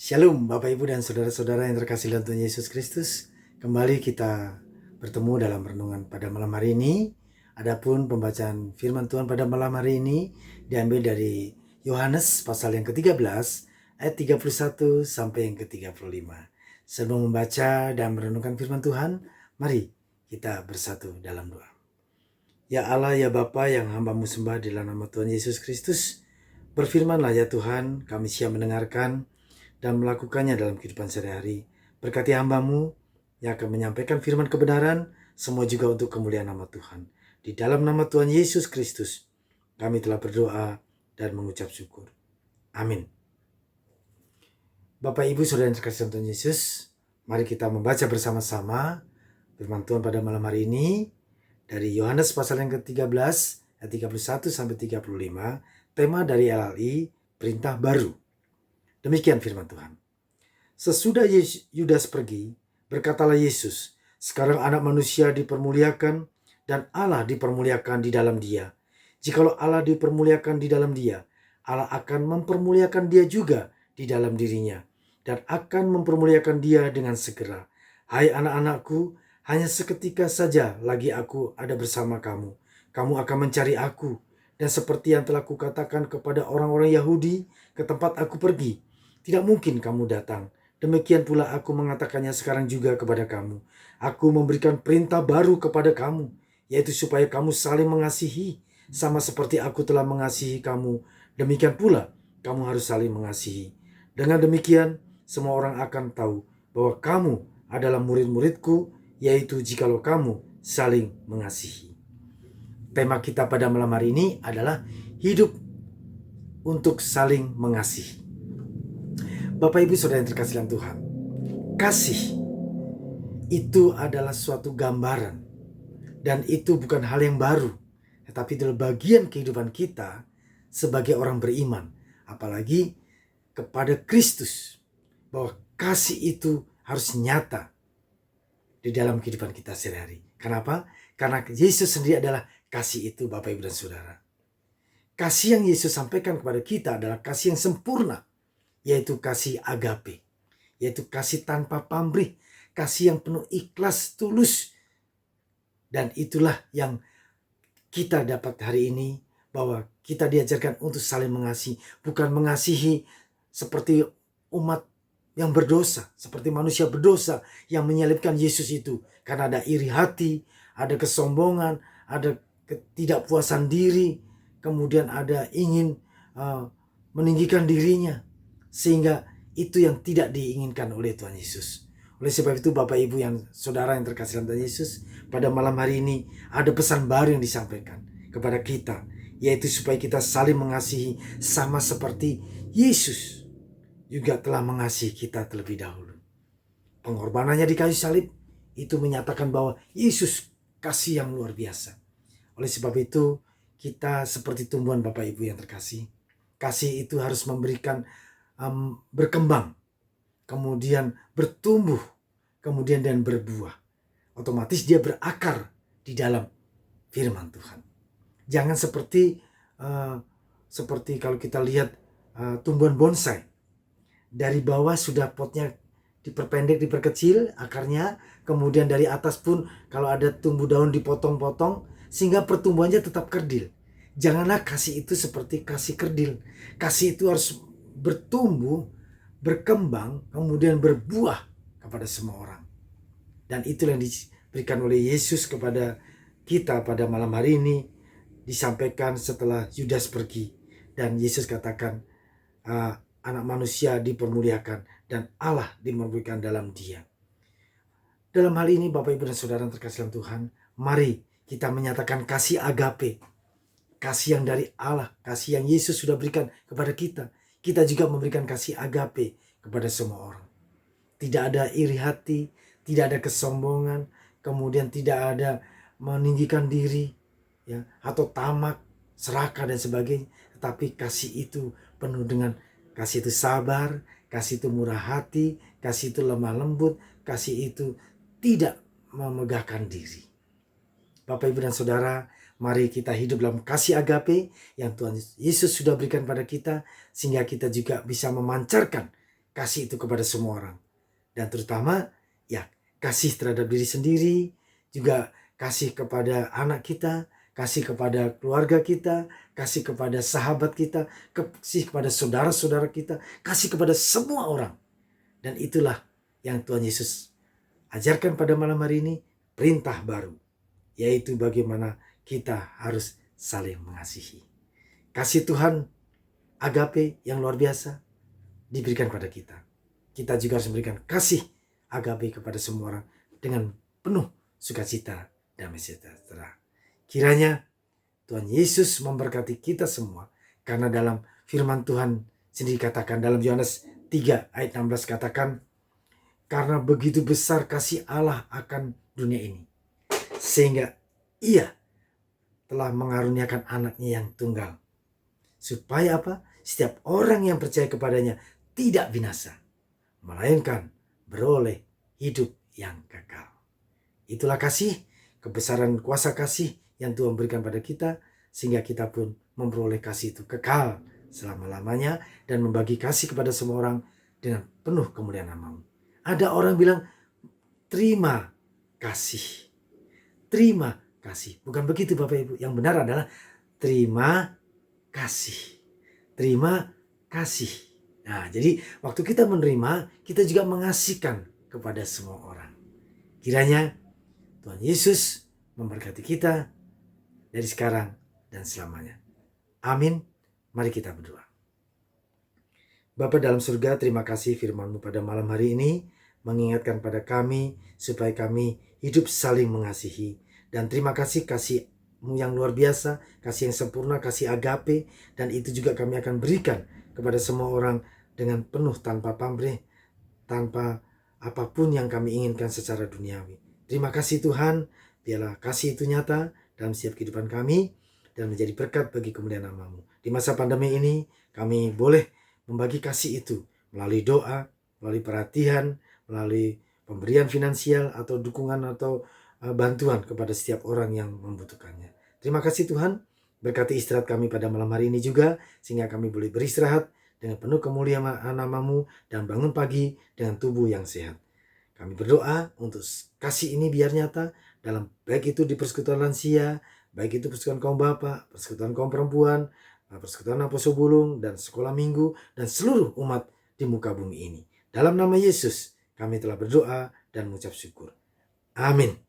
Shalom Bapak Ibu dan Saudara-saudara yang terkasih dalam Tuhan Yesus Kristus. Kembali kita bertemu dalam renungan pada malam hari ini. Adapun pembacaan firman Tuhan pada malam hari ini diambil dari Yohanes pasal yang ke-13 ayat 31 sampai yang ke-35. Sebelum membaca dan merenungkan firman Tuhan, mari kita bersatu dalam doa. Ya Allah, ya Bapa yang hamba-Mu sembah di dalam nama Tuhan Yesus Kristus, berfirmanlah ya Tuhan, kami siap mendengarkan dan melakukannya dalam kehidupan sehari-hari. Berkati hamba-Mu yang akan menyampaikan firman kebenaran, semua juga untuk kemuliaan nama Tuhan. Di dalam nama Tuhan Yesus Kristus, kami telah berdoa dan mengucap syukur. Amin. Bapak, Ibu, Saudara yang terkasih Tuhan Yesus, mari kita membaca bersama-sama firman Tuhan pada malam hari ini dari Yohanes pasal yang ke-13 ayat 31 sampai 35, tema dari LLI, perintah baru. Demikian firman Tuhan. Sesudah Yudas pergi, berkatalah Yesus, sekarang anak manusia dipermuliakan dan Allah dipermuliakan di dalam dia. Jikalau Allah dipermuliakan di dalam dia, Allah akan mempermuliakan dia juga di dalam dirinya dan akan mempermuliakan dia dengan segera. Hai anak-anakku, hanya seketika saja lagi aku ada bersama kamu. Kamu akan mencari aku, dan seperti yang telah kukatakan kepada orang-orang Yahudi, ke tempat aku pergi, tidak mungkin kamu datang. Demikian pula aku mengatakannya sekarang juga kepada kamu. Aku memberikan perintah baru kepada kamu, yaitu supaya kamu saling mengasihi, sama seperti aku telah mengasihi kamu. Demikian pula kamu harus saling mengasihi. Dengan demikian, semua orang akan tahu bahwa kamu adalah murid-muridku, yaitu jikalau kamu saling mengasihi. Tema kita pada malam hari ini adalah hidup untuk saling mengasihi. Bapak, Ibu, Saudara yang terkasih dalam Tuhan, kasih itu adalah suatu gambaran, dan itu bukan hal yang baru, tetapi adalah bagian kehidupan kita sebagai orang beriman, apalagi kepada Kristus, bahwa kasih itu harus nyata di dalam kehidupan kita sehari-hari. Kenapa? Karena Yesus sendiri adalah kasih itu, Bapak, Ibu, dan Saudara. Kasih yang Yesus sampaikan kepada kita adalah kasih yang sempurna, yaitu kasih agape, yaitu kasih tanpa pamrih, kasih yang penuh ikhlas, tulus. Dan itulah yang kita dapat hari ini, bahwa kita diajarkan untuk saling mengasihi, bukan mengasihi seperti umat yang berdosa, seperti manusia berdosa yang menyalibkan Yesus itu, karena ada iri hati, ada kesombongan, ada ketidakpuasan diri, kemudian ada ingin meninggikan dirinya, sehingga itu yang tidak diinginkan oleh Tuhan Yesus. Oleh sebab itu, Bapak, Ibu, yang Saudara yang terkasih dalam Tuhan Yesus, pada malam hari ini ada pesan baru yang disampaikan kepada kita, yaitu supaya kita saling mengasihi sama seperti Yesus juga telah mengasihi kita terlebih dahulu. Pengorbanannya di kayu salib itu menyatakan bahwa Yesus kasih yang luar biasa. Oleh sebab itu, kita seperti tumbuhan, Bapak, Ibu, yang terkasih. Kasih itu harus memberikan berkembang, kemudian bertumbuh, kemudian dan berbuah. Otomatis dia berakar di dalam firman Tuhan. Jangan seperti kalau kita lihat tumbuhan bonsai, dari bawah sudah potnya diperpendek, diperkecil akarnya, kemudian dari atas pun kalau ada tumbuh daun dipotong-potong sehingga pertumbuhannya tetap kerdil. Janganlah kasih itu seperti kasih kerdil. Kasih itu harus bertumbuh, berkembang, kemudian berbuah kepada semua orang. Dan itulah yang diberikan oleh Yesus kepada kita pada malam hari ini, disampaikan setelah Yudas pergi. Dan Yesus katakan, anak manusia dipermuliakan dan Allah dipermuliakan dalam dia. Dalam hal ini, Bapak, Ibu, dan Saudara yang terkasih dalam Tuhan, mari kita menyatakan kasih agape, kasih yang dari Allah, kasih yang Yesus sudah berikan kepada kita. Kita juga memberikan kasih agape kepada semua orang. Tidak ada iri hati, tidak ada kesombongan, kemudian tidak ada meninggikan diri, ya, atau tamak, serakah dan sebagainya. Tetapi kasih itu penuh dengan kasih itu sabar, kasih itu murah hati, kasih itu lemah lembut, kasih itu tidak memegahkan diri. Bapak, Ibu, dan Saudara, mari kita hidup dalam kasih agape yang Tuhan Yesus sudah berikan pada kita, sehingga kita juga bisa memancarkan kasih itu kepada semua orang. Dan terutama ya kasih terhadap diri sendiri, juga kasih kepada anak kita, kasih kepada keluarga kita, kasih kepada sahabat kita, kasih kepada saudara-saudara kita, kasih kepada semua orang. Dan itulah yang Tuhan Yesus ajarkan pada malam hari ini, perintah baru, yaitu bagaimana kita harus saling mengasihi. Kasih Tuhan, agape yang luar biasa, diberikan pada kita. Kita juga harus memberikan kasih agape kepada semua orang dengan penuh sukacita, damai sejahtera. Kiranya Tuhan Yesus memberkati kita semua, karena dalam firman Tuhan sendiri katakan dalam Yohanes 3 ayat 16 katakan, karena begitu besar kasih Allah akan dunia ini, sehingga Ia telah mengaruniakan anaknya yang tunggal, supaya apa? Setiap orang yang percaya kepadanya tidak binasa, melainkan beroleh hidup yang kekal. Itulah kasih, kebesaran kuasa kasih yang Tuhan berikan pada kita, sehingga kita pun memperoleh kasih itu kekal selama-lamanya dan membagi kasih kepada semua orang dengan penuh kemuliaan nama-Mu. Ada orang bilang, terima kasih. Terima kasih. Bukan begitu Bapak Ibu. Yang benar adalah terima kasih. Terima kasih. Nah, jadi waktu kita menerima, kita juga mengasihkan kepada semua orang. Kiranya Tuhan Yesus memberkati kita dari sekarang dan selamanya. Amin. Mari kita berdoa. Bapa dalam surga, terima kasih firman-Mu pada malam hari ini, mengingatkan pada kami supaya kami hidup saling mengasihi. Dan terima kasih kasih-Mu yang luar biasa, kasih yang sempurna, kasih agape, dan itu juga kami akan berikan kepada semua orang dengan penuh tanpa pamrih, tanpa apapun yang kami inginkan secara duniawi. Terima kasih Tuhan, biarlah kasih itu nyata dalam setiap kehidupan kami dan menjadi berkat bagi kemuliaan nama-Mu. Di masa pandemi ini kami boleh membagi kasih itu melalui doa, melalui perhatian, melalui pemberian finansial atau dukungan atau bantuan kepada setiap orang yang membutuhkannya. Terima kasih Tuhan, berkati istirahat kami pada malam hari ini juga, sehingga kami boleh beristirahat dengan penuh kemuliaan nama-Mu dan bangun pagi dengan tubuh yang sehat. Kami berdoa untuk kasih ini biar nyata dalam baik itu di persekutuan lansia, baik itu persekutuan kaum bapak, persekutuan kaum perempuan, persekutuan Apostle Bulung, dan sekolah minggu, dan seluruh umat di muka bumi ini. Dalam nama Yesus kami telah berdoa dan mengucap syukur. Amin.